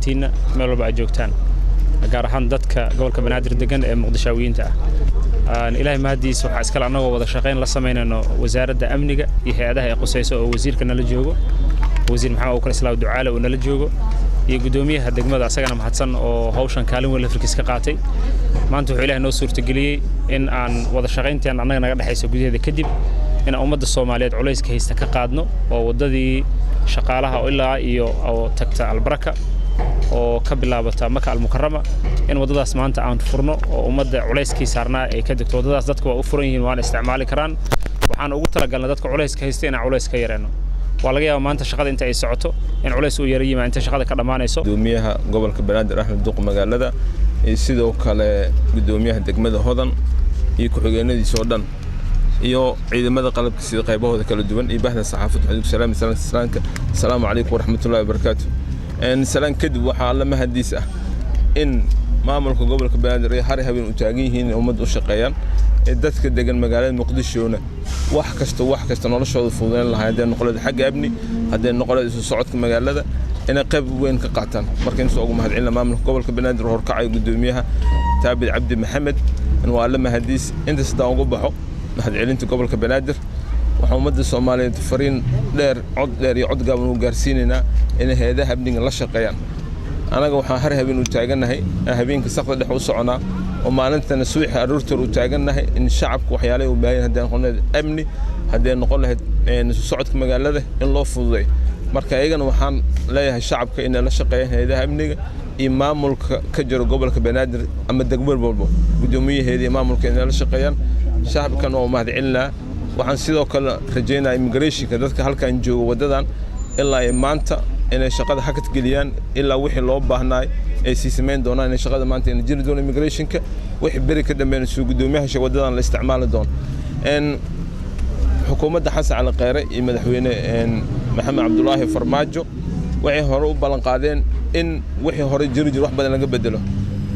dhammaantiinna meel walba aad joogtaan gaar ahaan dadka gobolka banaadir degan ee muqdishaawiyiinta ilaahay mahadiis waxa iskala anagoo wada shaqayn la sameynayno wasaaradda amniga iyo hay'adaha ay qusayso oo wasiirka nala joogo wasiir maxamed Abubakar Islaaw Ducaale oo nala joogo iyo gudoomiyaha degmada asagana mahadsan oo hawshan kaalin weyn lafirkiis ka qaatay maanta wuxuu ilaahay noo suurtageliyay in aan wada shaqayntaan annaga naga dhaxayso gudaheeda kadib in ummadda Soomaaliyeed culayska haysta ka qaadno oo wadadii shaqaalaha ilaa iyo oo tagta albaraka oo ka bilaabata Maka al-Mukarrama in wadadaas maanta aan furno oo ummadda culayskii saarnaa ay ka degto wadadaas dadku waa u furan yihiin waan isticmaali karaan waxaan ugu talagalnay dadka culayska haysta in culays ka yareeno waa laga yaabaa maanta shaqada inta ay socoto in culays uu yareeyo inta shaqada ka dhamaanayso gudoomiyaha gobolka Banaadir Axmed Duq magaalada iyo sidoo kale gudoomiyaha degmada Hodan iyo ku-xigeenadiisa oo dhan iyo ciidamada qalabka sida qaybahooda kala duwan iyo bahda saxaafadda salaamka assalaamu calaykum waraxmatullaahi wabarakaatuh salaan kadib waxa la mahadiis ah in maamulka gobolka Banaadir ay har habeen u taagan yihiin ummad u shaqeeyaan dadka degan magaalada Muqdisho wax kasta noloshooda fududeyn lahaayeen noqolada xagga amni hadday noqolada isu socodka magaalada in qayb weyn ka qaataan marka in soo mahadcelin maamulka gobolka Banaadir horkacay gudoomiyaha Taabid Cabdi Maxamed in waa la mahadiis inta sida ugu baxo mahadcelinta gobolka Banaadir waxa ummadda Soomaaliyeed fariin dheer iyo cod gaaban u gaarsiinayna in hay'adaha amniga la shaqeeyaan anaga waxaan har habeen u taaganahay habeenka saqda dhex u soconaa oo maalintan subax aroorta u taaganahay in shacabku waxyaalaha u baahan hadaan qonad amni hadaan noqon lahayd socodka magaalada in loo fududeeyo marka ayagana waxaan leeyahay shacabka in la shaqeeyaan hay'adaha amniga iyo maamulka ka jiro gobolka Banaadir ama degmada walba gudoomiyaheeda iyo maamulka in la shaqeeyaan shacabkan oo mahadcelinaa waxaan sidoo kale rajaynayaa immigration-ka dadka halkan jooga wadadan ilaa ay maanta inay shaqada hakad geliyaan ilaa wixii loo baahnaa ay si sameyn doonaan in shaqada maanta in jiri doono immigration-ka wixii bari ka dambeeyay soo gudoomiyaha wadadan la isticmaali doono xukuumadda Xasan Cali Khayre iyo madaxweyne Maxamed Cabdullaahi Farmaajo waxay hore u ballan qaadeen in wixii hore jiri wax badan laga bedelo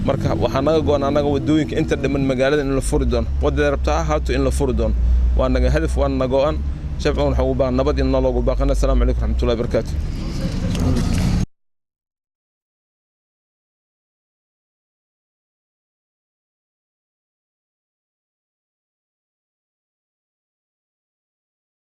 marka waxaan naga go'an anaga wadooyinka inta dhiman magaalada in la furi doono wadada rabtaa haato in la furi doono waa naga hadaf waa naga go'an shacabka waxa uu baahan nabad in loogu baaqana. Assalaamu calaykum waraxmatullaahi wabarakaatuh.